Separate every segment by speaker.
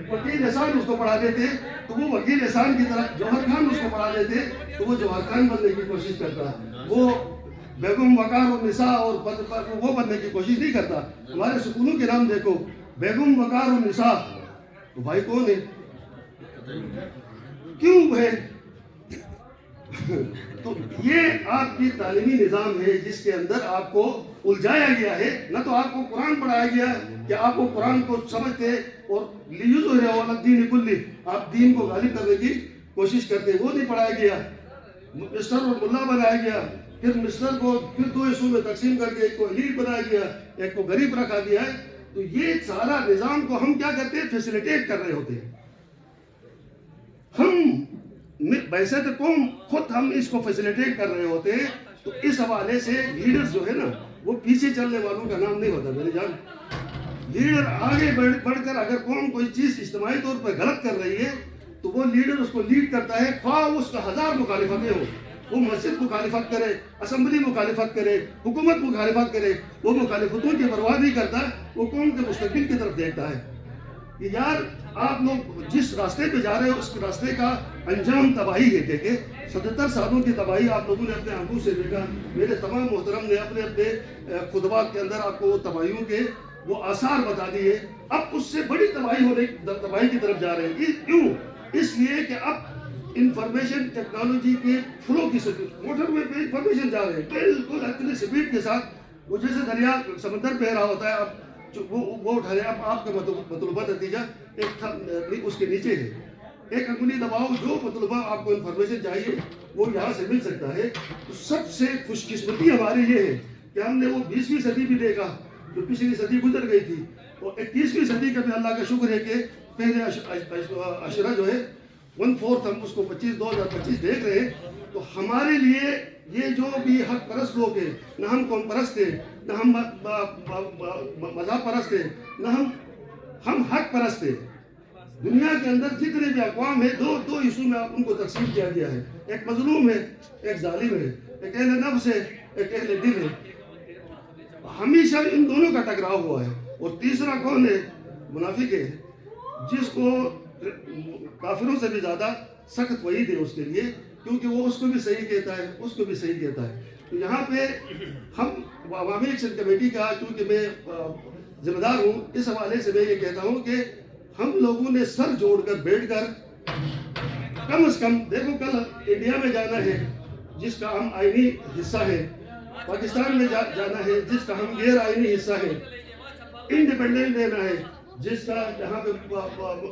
Speaker 1: وکیل احسان اس کو پڑھاتے تھے تو وہ وکیل احسان کی طرح، جوہر خان اس کو پڑھاتے تھے تو وہ جوہر خان بننے کی کوشش کرتا، وہ بیگم وقار النساء اور وہ بننے کی کوشش نہیں کرتا. ہمارے سکولوں کے نام دیکھو، بیگم وقار النساء، تو بھائی کون ہے؟ کیوں ہے؟ تو یہ آپ کی تعلیمی نظام ہے جس کے اندر آپ کو الجھایا گیا ہے. نہ تو آپ کو قرآن پڑھایا گیا کہ آپ کو قرآن کو سمجھتے اور لیظہرہ علی الدین کلہ، آپ دین کو غالب کرنے کی کوشش کرتے، وہ نہیں پڑھایا گیا. مسٹر اور ملا بنایا گیا، پھر مسٹر کو پھر دو حصوں میں تقسیم کر کے ایک کو ایلیٹ بنایا گیا، ایک کو غریب رکھا گیا ہے. تو یہ سارا نظام کو ہم کیا کرتے ہیں؟ فیسیلیٹیٹ کر رہے ہوتے ہیں. ہم ویسے تو قوم خود ہم اس کو فیسیلیٹیٹ کر رہے ہوتے ہیں. تو اس حوالے سے لیڈرز جو ہے نا، وہ پیچھے چلنے والوں کا نام نہیں ہوتا میری جان. لیڈر آگے بڑھ کر اگر قوم کوئی چیز اجتماعی طور پر غلط کر رہی ہے تو وہ لیڈر اس کو لیڈ کرتا ہے، خواہ اس کا 1000 مخالفتیں ہوں. وہ مسجد مخالفت کرے، اسمبلی مخالفت کرے، حکومت مخالفت کرے، وہ مخالفتوں کی پرواہ نہیں کرتا، وہ قوم کے مستقبل کی طرف دیکھتا ہے کہ یار آپ لوگ جس راستے پہ جا رہے ہو اس کے راستے کا انجام تباہی ہے. دیکھیں 77 سالوں کی تباہی آپ لوگوں نے اپنے آنکھوں سے دیکھا. میرے تمام محترم نے اپنے اپنے خطبات کے اندر آپ کو وہ تباہیوں کے وہ آثار بتا دیے. اب اس سے بڑی تباہی کی طرف جا رہے ہیں. کیوں؟ اس لیے کہ اب انفارمیشن ٹیکنالوجی کے فلو کی موٹر وے پہ انفارمیشن جا رہے ہیں بالکل اتنی سپیڈ کے ساتھ. وہ جیسے دریا سمندر بہ رہا ہوتا ہے، اب وہ اٹھا رہے. اب آپ کا مطلوبہ نتیجہ ایک اس کے نیچے ہے، ایک انگلی دباؤ، جو مطلوبہ آپ کو انفارمیشن چاہیے وہ یہاں سے مل سکتا ہے. تو سب سے خوش قسمتی ہماری یہ ہے کہ ہم نے وہ 20ویں صدی بھی دیکھا جو پچھلی صدی گزر گئی تھی، اور 21ویں صدی کا بھی اللہ کا شکر ہے کہ پہلے عشرہ جو ہے 1/4 ہم اس کو 2025 دیکھ رہے ہیں. تو ہمارے لیے یہ جو بھی حق پرست لوگ ہیں، نہ ہم قوم پرست ہیں، نہ ہم مذہب پرست ہیں، نہ ہم حق پرست ہیں. دنیا کے اندر جتنے بھی اقوام ہیں، دو حصوں میں ان کو تقسیم کیا گیا ہے. ایک مظلوم ہے، ایک ظالم ہے، ایک اہل نفس ہے، ایک اہل دل ہے. ہمیشہ ان دونوں کا ٹکراؤ ہوا ہے. اور تیسرا کون ہے؟ منافق ہے، جس کو کافروں سے بھی زیادہ سخت وعید ہے اس کے لیے، کیونکہ وہ اس کو بھی صحیح کہتا ہے، اس کو بھی صحیح کہتا ہے. تو یہاں پہ ہم عوامی ایکشن کمیٹی کا، چونکہ میں ذمہ دار ہوں، اس حوالے سے میں یہ کہتا ہوں کہ ہم لوگوں نے سر جوڑ کر بیٹھ کر کم از کم دیکھو، کل انڈیا میں جانا ہے جس کا ہم آئینی حصہ ہے، پاکستان میں جانا ہے جس کا ہم غیر آئینی حصہ ہے، انڈیپینڈنٹ دینا ہے جس کا جہاں پہ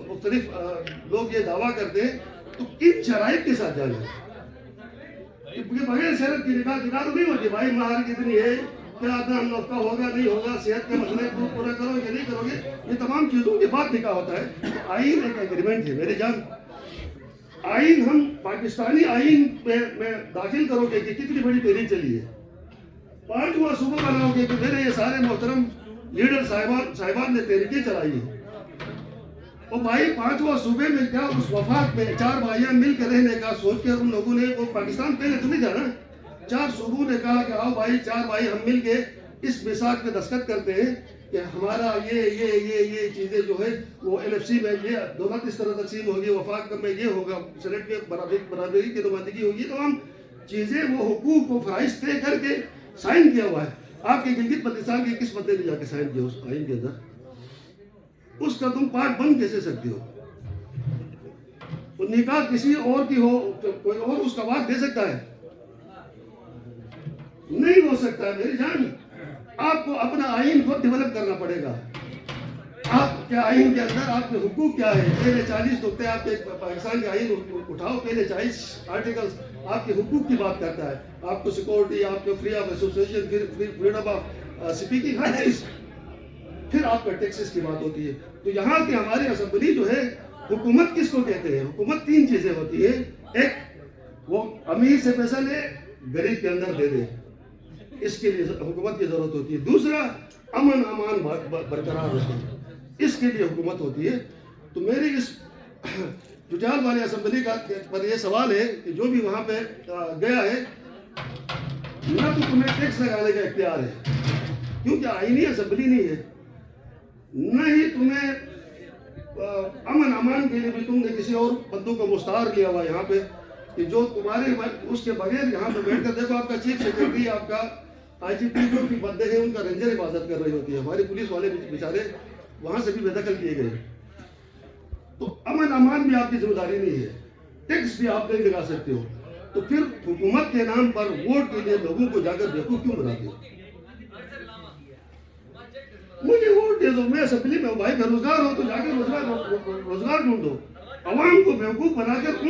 Speaker 1: مختلف لوگ یہ دعویٰ کرتے ہیں. تو کن شرائط کے ساتھ جانا ہے؟ کیونکہ بغیر صحت کی نکاح تو نہیں ہوتی. بھائی مہر کتنی ہے، کیا آدم نفقہ ہوگا نہیں ہوگا، صحت کے مسئلے کو پورا کرو یا نہیں کرو گے، یہ تمام چیزوں کے بعد نکاح ہوتا ہے. تو آئین ایک ایگریمنٹ ہے میرے جان. آئین ہم پاکستانی آئین میں داخل کرو گے کہ کتنی بڑی تحریک چلی ہے. 5واں صوبہ بناؤ گے کہ میرے یہ سارے محترم لیڈر صاحبان نے تحریکیں چلائی ہیں. اور بھائی 5واں صوبے میں کیا اس وفاق میں 4 بھائیاں مل کے رہنے کا سوچ کے ان لوگوں نے، وہ پاکستان پہلے تو نہیں جانا، 4 صوبوں نے کہا کہ آؤ بھائی 4 بھائی ہم مل کے اس میثاق پہ دستخط کرتے ہیں کہ ہمارا یہ چیزیں جو ہے وہ LFC میں یہ دولت اس طرح تقسیم ہوگی، وفاق میں یہ ہوگا، سینٹ میں برابری کی نمائندگی ہوگی. تمام چیزیں وہ حقوق و فرائض طے کر کے سائن کیا ہوا ہے. آپ کے گلگت بلتستان کے کس بندے نے جا کے سائن کیا اس آئین کے اندر؟ اس کا تم پارٹ بند کیسے سکتے ہو؟ نکاح کسی اور کی ہو، کوئی اور اس کا واقع دے سکتا ہے؟ نہیں ہو سکتا ہے میری جان. آپ کو اپنا آئین خود ڈیولپ کرنا پڑے گا. آپ کے آئین کے اندر آپ کے حقوق کیا ہے؟ پہلے 40 نقطے آپ کے پاکستان کے آئین اٹھاؤ. پہلے 40 آرٹیکلز آپ کے حقوق کی بات کرتا ہے. آپ کو سیکورٹی، آپ کو free of association, freedom of speaking, ہر چیز. پھر آپ کا ٹیکسز کی بات ہوتی ہے. تو یہاں کی ہماری اسمبلی جو ہے، حکومت کس کو کہتے ہیں؟ حکومت 3 چیزیں ہوتی ہیں. ایک، وہ امیر سے پیسہ لے غریب کے اندر دے دے، اس کے لیے حکومت کی ضرورت ہوتی ہے. دوسرا، امن امان برقرار رکھے، اس کے لیے حکومت ہوتی ہے. تو میری اس ججال والے اسمبلی کا پر یہ سوال ہے کہ جو بھی وہاں پہ گیا ہے، نہ تو تمہیں ٹیکس لگانے کا اختیار ہے کیونکہ آئینی اسمبلی نہیں ہے، نہ ہی تمہیں امن امان کے لیے بھی تم نے کسی اور بندوں کو مستعار لیا ہوا یہاں پہ کہ جو تمہارے اس کے بغیر یہاں پہ بیٹھ کر دیکھو آپ کا چیف سیکرٹری آپ کا آئی جی پی جو کی بندے ہیں ان کا رینجر حفاظت کر رہی ہوتی ہے ہماری پولیس والے بیچارے وہاں سے بھی بے دخل کیے گئے تو امن امان بھی آپ کی ذمہ داری نہیں ہے ٹیکس بھی آپ نہیں لگا سکتے ہو تو پھر حکومت کے نام پر ووٹ کے لیے لوگوں کو جا کر بیوقوف کیوں بناتے ہو مجھے ووٹ دے دو میں اسمبلی میں بھائی بے روزگار ہو تو جا کے روزگار ڈھونڈو عوام کو بیوقوف بنا کر